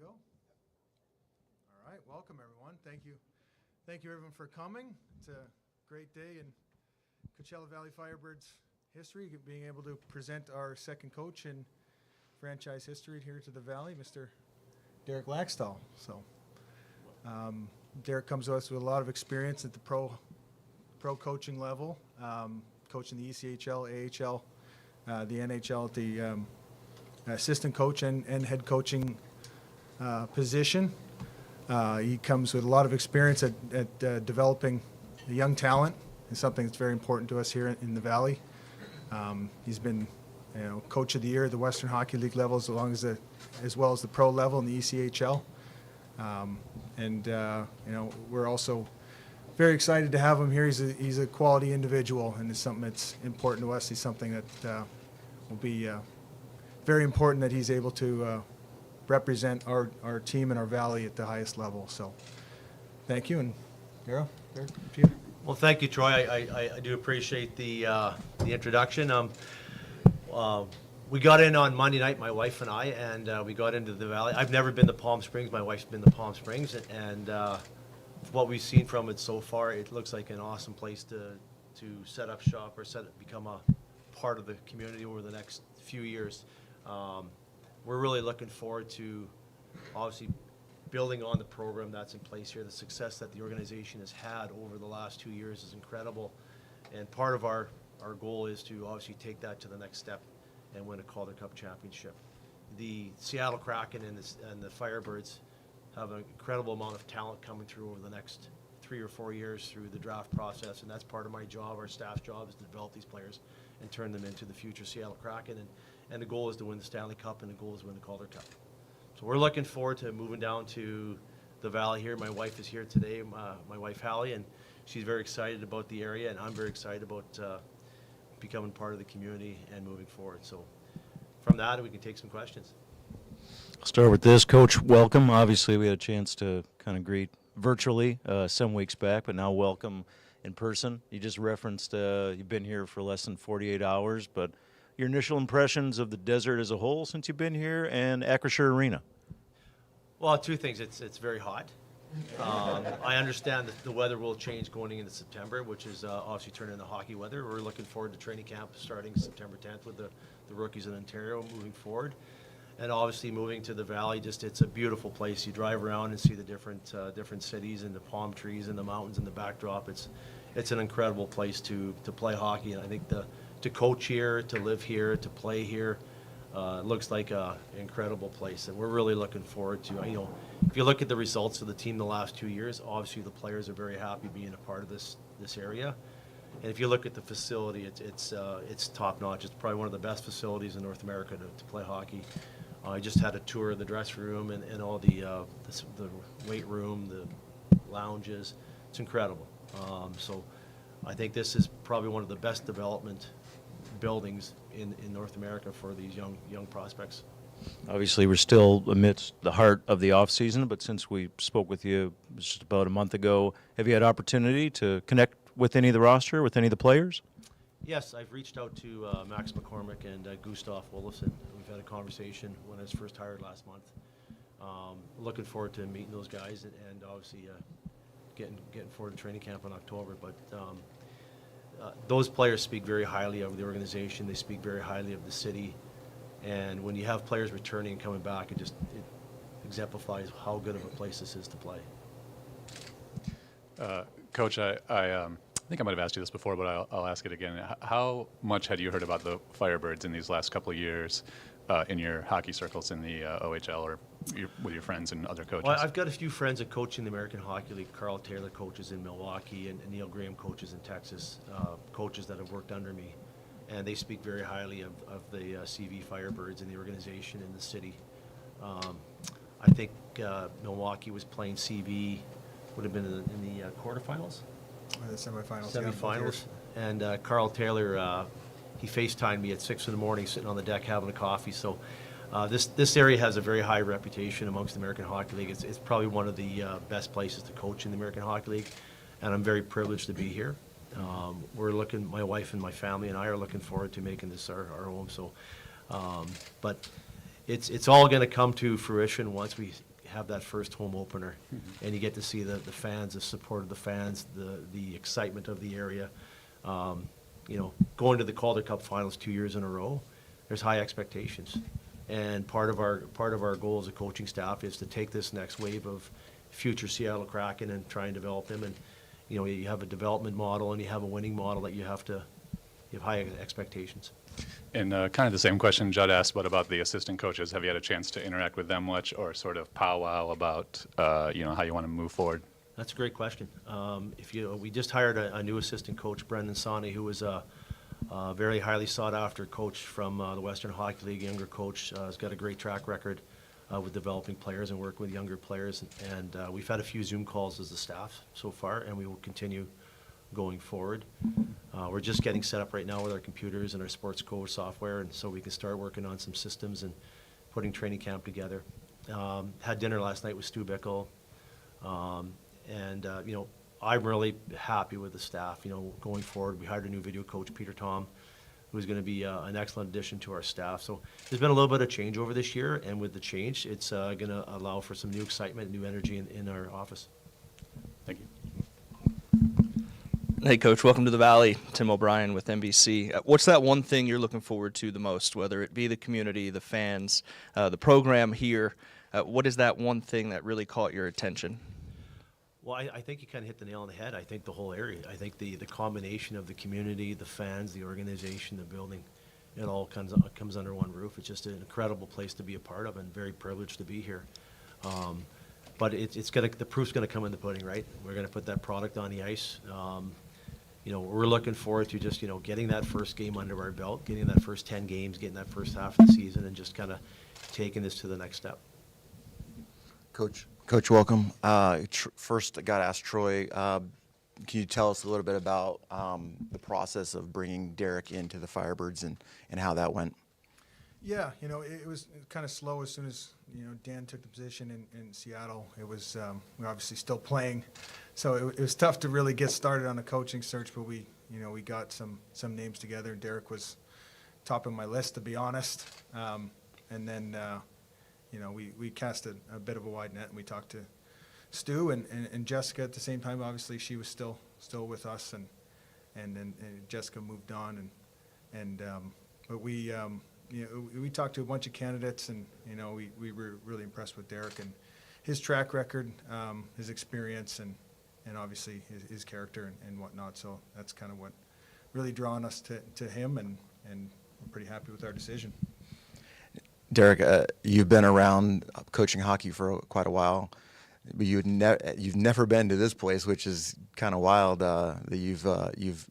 go. All right, welcome everyone. Thank you. Thank you everyone for coming. It's a great day in Coachella Valley Firebirds history, being able to present our second coach in franchise history here to the Valley, Mr. Derek Laxdal. So Derek comes to us with a lot of experience at the pro coaching level, coaching the ECHL, AHL, the NHL at the assistant coach and head coaching position. He comes with a lot of experience at developing a young talent. It's something that's very important to us here in the Valley. He's been, coach of the year at the Western Hockey League level, as well as the pro level in the ECHL. We're also very excited to have him here. He's a quality individual, and it's something that's important to us. He's something that will be very important that he's able to represent our team and our Valley at the highest level. So thank you. And Darryl, Peter. Well, thank you, Troy. I do appreciate the introduction. We got in on Monday night, my wife and I, and we got into the Valley. I've never been to Palm Springs. My wife's been to Palm Springs, and what we've seen from it so far, it looks like an awesome place to set up shop or become a part of the community over the next few years. We're really looking forward to obviously building on the program that's in place here. The success that the organization has had over the last 2 years is incredible, and part of our goal is to obviously take that to the next step and win a Calder Cup championship. The Seattle Kraken and the Firebirds have an incredible amount of talent coming through over the next 3 or 4 years through the draft process, and that's part of my job. Our staff's job is to develop these players and turn them into the future Seattle Kraken, and the goal is to win the Stanley Cup, and the goal is to win the Calder Cup. So we're looking forward to moving down to the Valley here. My wife is here today, my wife Hallie, and she's very excited about the area, and I'm very excited about becoming part of the community and moving forward. So from that, we can take some questions. I'll start with this. Coach, welcome. Obviously, we had a chance to kind of greet virtually some weeks back, but now welcome in person. You just referenced you've been here for less than 48 hours, but your initial impressions of the desert as a whole since you've been here and Acrisure Arena? Well, two things. It's very hot. I understand that the weather will change going into September, which is obviously turning into hockey weather. We're looking forward to training camp starting September 10th with the rookies in Ontario moving forward. And obviously moving to the Valley, it's a beautiful place. You drive around and see the different cities and the palm trees and the mountains and the backdrop. It's an incredible place to play hockey. And I think to coach here, to live here, to play here, looks like an incredible place. And we're really looking forward to, if you look at the results of the team the last 2 years, obviously the players are very happy being a part of this area. And if you look at the facility, it's top notch. It's probably one of the best facilities in North America to play hockey. I just had a tour of the dressing room and all the weight room, the lounges. It's incredible. So I think this is probably one of the best development buildings in North America for these young prospects. Obviously, we're still amidst the heart of the off season, but since we spoke with you just about a month ago, have you had opportunity to connect with any of the roster, with any of the players? Yes, I've reached out to Max McCormick and Gustav Olofsson. We've had a conversation when I was first hired last month. Looking forward to meeting those guys and obviously getting forward to training camp in October. But those players speak very highly of the organization. They speak very highly of the city. And when you have players returning and coming back, it exemplifies how good of a place this is to play. Coach, I think I might have asked you this before, but I'll ask it again. How much had you heard about the Firebirds in these last couple of years in your hockey circles in the OHL or with your friends and other coaches? Well, I've got a few friends that coach in the American Hockey League. Carl Taylor coaches in Milwaukee, and Neil Graham coaches in Texas, coaches that have worked under me. And they speak very highly of the CV Firebirds and the organization in the city. I think Milwaukee was playing CV, would have been in the quarterfinals? The semifinals. Semifinals. And Carl Taylor, he FaceTimed me at 6 in the morning sitting on the deck having a coffee. So this area has a very high reputation amongst the American Hockey League. It's probably one of the best places to coach in the American Hockey League, and I'm very privileged to be here. My wife and my family and I are looking forward to making this our home. So, but it's all going to come to fruition once we have that first home opener, and you get to see the fans, the support of the fans, the excitement of the area. You know, going to the Calder Cup Finals 2 years in a row, there's high expectations, and part of our goal as a coaching staff is to take this next wave of future Seattle Kraken and try and develop them. And you know, you have a development model and you have a winning model that you have high expectations. And kind of the same question Judd asked, but about the assistant coaches. Have you had a chance to interact with them much, or sort of powwow about you know, how you want to move forward? That's a great question. We just hired a new assistant coach, Brendan Sani, who was a very highly sought after coach from the Western Hockey League, younger coach, has got a great track record with developing players and working with younger players. And we've had a few Zoom calls as a staff so far, and we will continue going forward. We're just getting set up right now with our computers and our sports coach software, and so we can start working on some systems and putting training camp together. Had dinner last night with Stu Bickle, and you know, I'm really happy with the staff. You know, going forward, we hired a new video coach, Peter Tom, who's going to be an excellent addition to our staff. So there's been a little bit of change over this year, and with the change, it's going to allow for some new excitement, new energy in our office. Thank you. Hey, Coach, welcome to the Valley. Tim O'Brien with NBC. What's that one thing you're looking forward to the most, whether it be the community, the fans, the program here? What is that one thing that really caught your attention? Well, I think you kind of hit the nail on the head. I think the whole area. I think the combination of the community, the fans, the organization, the building, it all comes under one roof. It's just an incredible place to be a part of, and very privileged to be here. But the proof's going to come in the pudding, right? We're going to put that product on the ice. You know, we're looking forward to just, you know, getting that first game under our belt, getting that first 10 games, getting that first half of the season, and just kind of taking this to the next step. Coach, welcome. First, I got to ask Troy, can you tell us a little bit about the process of bringing Derek into the Firebirds and how that went? Yeah, you know, it was kind of slow as soon as, you know, Dan took the position in Seattle. It was, we were obviously still playing, so it was tough to really get started on a coaching search, but we got some names together. Derek was top of my list, to be honest. And then, you know, we cast a bit of a wide net, and we talked to Stu and Jessica at the same time. Obviously, she was still with us, and then Jessica moved on, but we. You know, we talked to a bunch of candidates, and you know, we were really impressed with Derek and his track record, his experience, and obviously his character and whatnot. So that's kind of what really drawn us to him, and we're pretty happy with our decision. Derek, you've been around coaching hockey for quite a while, but you've never been to this place, which is kind of wild. That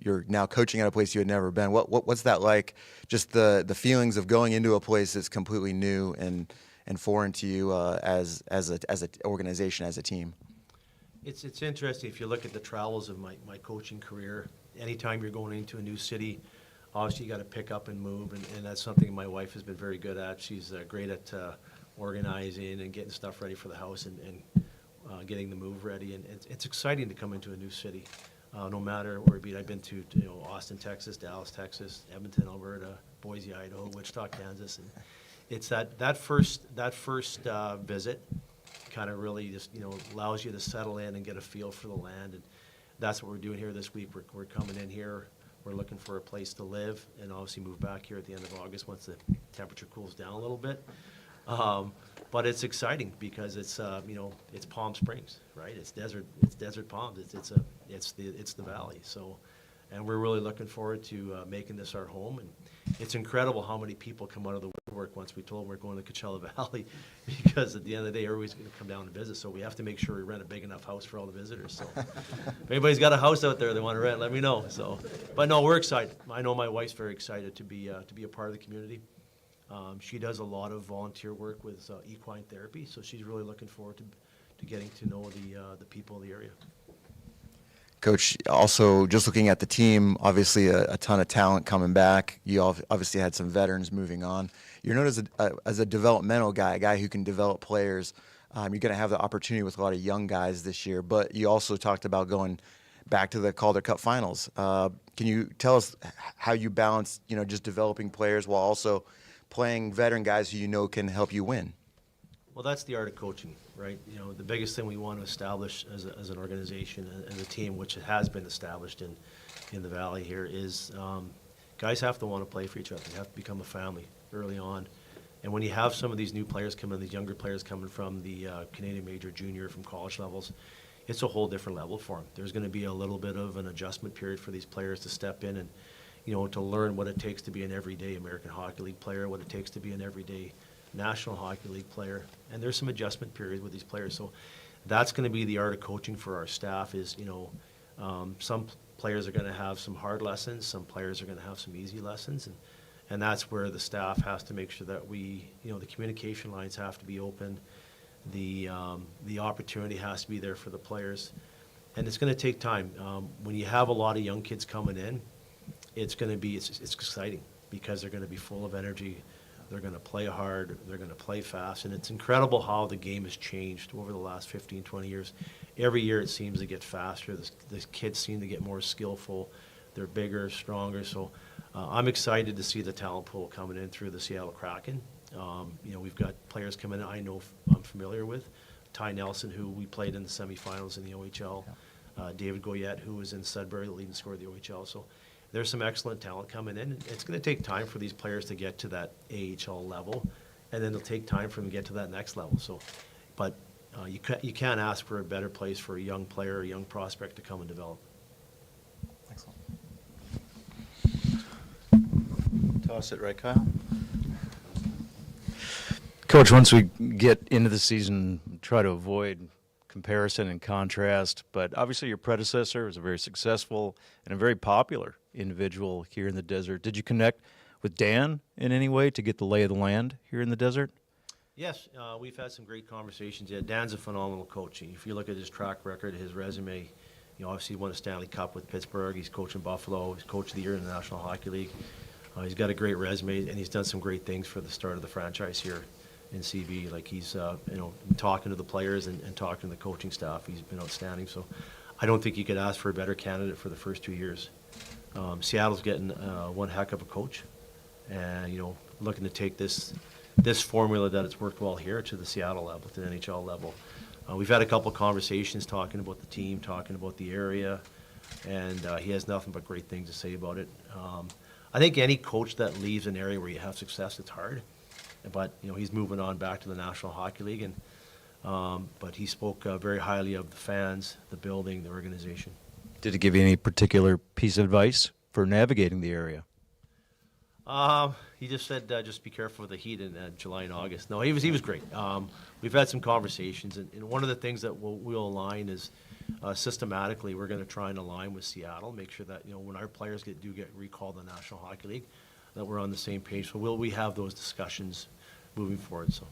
you're now coaching at a place you had never been. What's that like? Just the feelings of going into a place that's completely new and foreign to you as an organization, as a team. It's interesting if you look at the travels of my coaching career. Anytime you're going into a new city, obviously you got to pick up and move, and that's something my wife has been very good at. She's great at organizing and getting stuff ready for the house and getting the move ready. And it's exciting to come into a new city, no matter where it be. I've been to Austin, Texas, Dallas, Texas, Edmonton, Alberta, Boise, Idaho, Wichita, Kansas, and it's that first visit kind of really just allows you to settle in and get a feel for the land. And that's what we're doing here this week. We're coming in here. We're looking for a place to live, and obviously move back here at the end of August once the temperature cools down a little bit. But it's exciting because it's it's Palm Springs, right? It's desert palms. It's the valley. So, and we're really looking forward to making this our home. And it's incredible how many people come out of the woodwork once we told them we're going to Coachella Valley, because at the end of the day, everybody's going to come down and visit. So we have to make sure we rent a big enough house for all the visitors. So if anybody's got a house out there they want to rent, let me know. So, but no, we're excited. I know my wife's very excited to be a part of the community. She does a lot of volunteer work with equine therapy, so she's really looking forward to getting to know the people of the area. Coach, also just looking at the team, obviously a ton of talent coming back. You obviously had some veterans moving on. You're known as a developmental guy, a guy who can develop players. You're going to have the opportunity with a lot of young guys this year, but you also talked about going back to the Calder Cup Finals. Can you tell us how you balance, just developing players while also playing veteran guys who can help you win? Well, that's the art of coaching, right? You know, the biggest thing we want to establish as an organization, as a team, which has been established in the Valley here, is guys have to want to play for each other. They have to become a family early on. And when you have some of these new players come in, these younger players coming from the Canadian Major, Junior, from college levels, it's a whole different level for them. There's going to be a little bit of an adjustment period for these players to step in and, you know, to learn what it takes to be an everyday American Hockey League player, what it takes to be an everyday National Hockey League player. And there's some adjustment periods with these players. So that's going to be the art of coaching for our staff is, you know, some players are going to have some hard lessons, some players are going to have some easy lessons. And that's where the staff has to make sure that we, you know, the communication lines have to be open. The opportunity has to be there for the players. And it's going to take time. When you have a lot of young kids coming in, it's going to be, it's exciting because they're going to be full of energy. They're going to play hard. They're going to play fast. And it's incredible how the game has changed over the last 15, 20 years. Every year it seems to get faster. The kids seem to get more skillful. They're bigger, stronger. So I'm excited to see the talent pool coming in through the Seattle Kraken. You know, we've got players coming in I know I'm familiar with. Ty Nelson, who we played in the semifinals in the OHL. David Goyette, who was in Sudbury, the leading scorer of the OHL. So there's some excellent talent coming in. It's going to take time for these players to get to that AHL level, and then it'll take time for them to get to that next level. So, but you can't ask for a better place for a young player, a young prospect to come and develop. Excellent. Toss it right, Kyle. Coach, once we get into the season, try to avoid comparison and contrast, but obviously your predecessor was a very successful and a very popular individual here in the desert. Did you connect with Dan in any way to get the lay of the land here in the desert? Yes, we've had some great conversations. Yeah, Dan's a phenomenal coach. If you look at his track record, his resume, you know, obviously he won a Stanley Cup with Pittsburgh. He's coaching Buffalo. He's coach of the year in the National Hockey League. He's got a great resume, and he's done some great things for the start of the franchise here in CV. Like he's, you know, talking to the players and talking to the coaching staff. He's been outstanding. So I don't think you could ask for a better candidate for the first 2 years. Seattle's getting one heck of a coach, and, you know, looking to take this formula that it's worked well here to the Seattle level, to the NHL level. We've had a couple conversations talking about the team, talking about the area, and he has nothing but great things to say about it. I think any coach that leaves an area where you have success, it's hard. But, you know, he's moving on back to the National Hockey League, and but he spoke very highly of the fans, the building, the organization. Did he give you any particular piece of advice for navigating the area? He just said, just be careful with the heat in July and August. No, he was great. We've had some conversations, and one of the things that we'll align is systematically we're going to try and align with Seattle, make sure that, you know, when our players do get recalled to the National Hockey League, that we're on the same page. So will we have those discussions moving forward? So.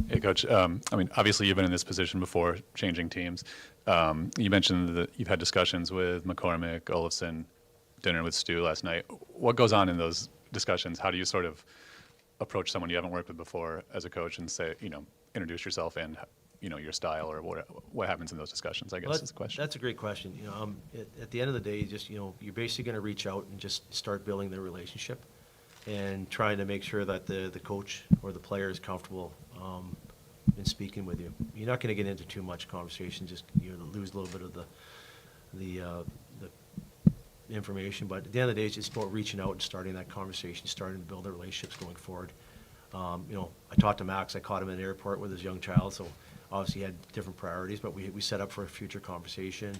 Hey, Coach. I mean, obviously you've been in this position before, changing teams. You mentioned that you've had discussions with McCormick, Olofsson, dinner with Stu last night. What goes on in those discussions? How do you sort of approach someone you haven't worked with before as a coach and say, you know, introduce yourself and, you know, your style, or what happens in those discussions, I guess, is the question. That's a great question. You know, at the end of the day, just, you know, you're basically going to reach out and just start building the relationship and trying to make sure that the coach or the player is comfortable in speaking with you. You're not going to get into too much conversation, just, you know, lose a little bit of the information. But at the end of the day, it's just about reaching out and starting that conversation, starting to build the relationships going forward. You know, I talked to Max. I caught him in the airport with his young child, so obviously he had different priorities, but we set up for a future conversation.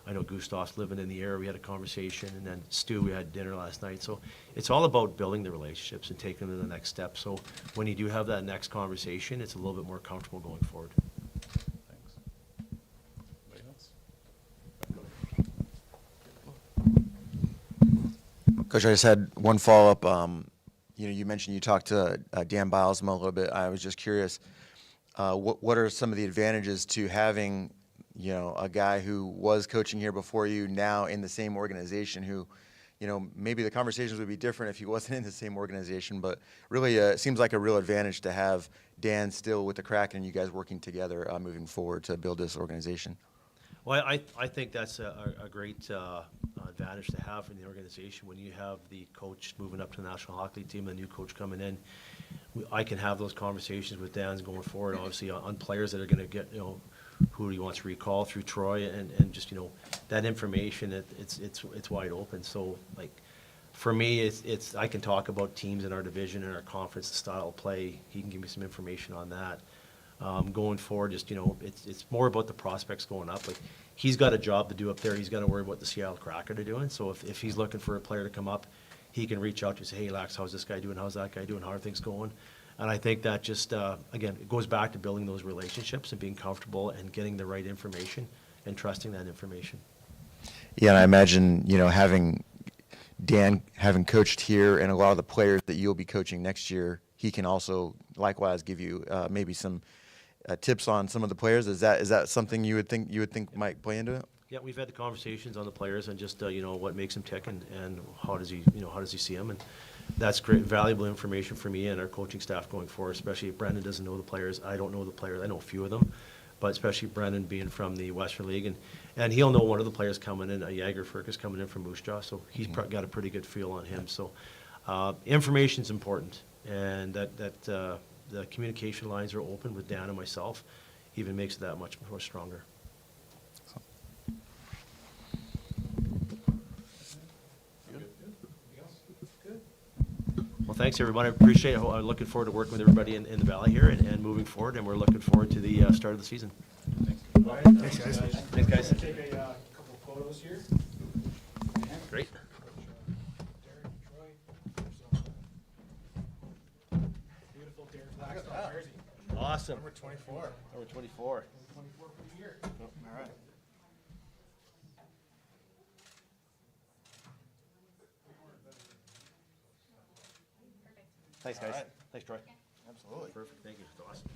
I know Gustav's living in the area. We had a conversation, and then Stu, we had dinner last night. So it's all about building the relationships and taking them to the next step. So when you do have that next conversation, it's a little bit more comfortable going forward. Thanks. Anybody else? Coach, I just had one follow-up. You know, you mentioned you talked to Dan Bilesma a little bit. I was just curious, what are some of the advantages to having, you know, a guy who was coaching here before you now in the same organization who, you know, maybe the conversations would be different if he wasn't in the same organization, but really it seems like a real advantage to have Dan still with the Kraken and you guys working together moving forward to build this organization. Well, I think that's a great advantage to have in the organization when you have the coach moving up to the National Hockey League team, the new coach coming in. I can have those conversations with Dan going forward, obviously, on players that are going to get, who he wants to recall through Troy, and just, that information, it's wide open. So, like, for me, it's I can talk about teams in our division and our conference, the style of play. He can give me some information on that. Going forward, just, it's more about the prospects going up. Like, he's got a job to do up there. He's got to worry about the Seattle Kraken are doing. So if he's looking for a player to come up, he can reach out to say, hey, Lax, how's this guy doing? How's that guy doing? How are things going? And I think that just, again, it goes back to building those relationships and being comfortable and getting the right information and trusting that information. Yeah, and I imagine, having Dan having coached here and a lot of the players that you'll be coaching next year, he can also likewise give you maybe some tips on some of the players. Is that something you would think might play into it? Yeah, we've had the conversations on the players and just, what makes him tick and how does he see him. And that's great, valuable information for me and our coaching staff going forward, especially if Brendan doesn't know the players. I don't know the players. I know a few of them, but especially Brendan being from the Western League. And he'll know one of the players coming in, Jagger Furcus coming in from Moose Jaw, so he's got a pretty good feel on him. So information's important, and that the communication lines are open with Dan and myself even makes it that much more stronger. Well, thanks, everyone. I appreciate it. I'm looking forward to working with everybody in the Valley here and moving forward, and we're looking forward to the start of the season. Thanks, guys. Thanks, guys. Take a couple photos here. Great. Beautiful Derek Laxdal jersey. Awesome. Number 24. Number 24. 24 for the year. All right. Thanks, guys. Thanks, Troy. Absolutely. Perfect. Thank you. It's awesome.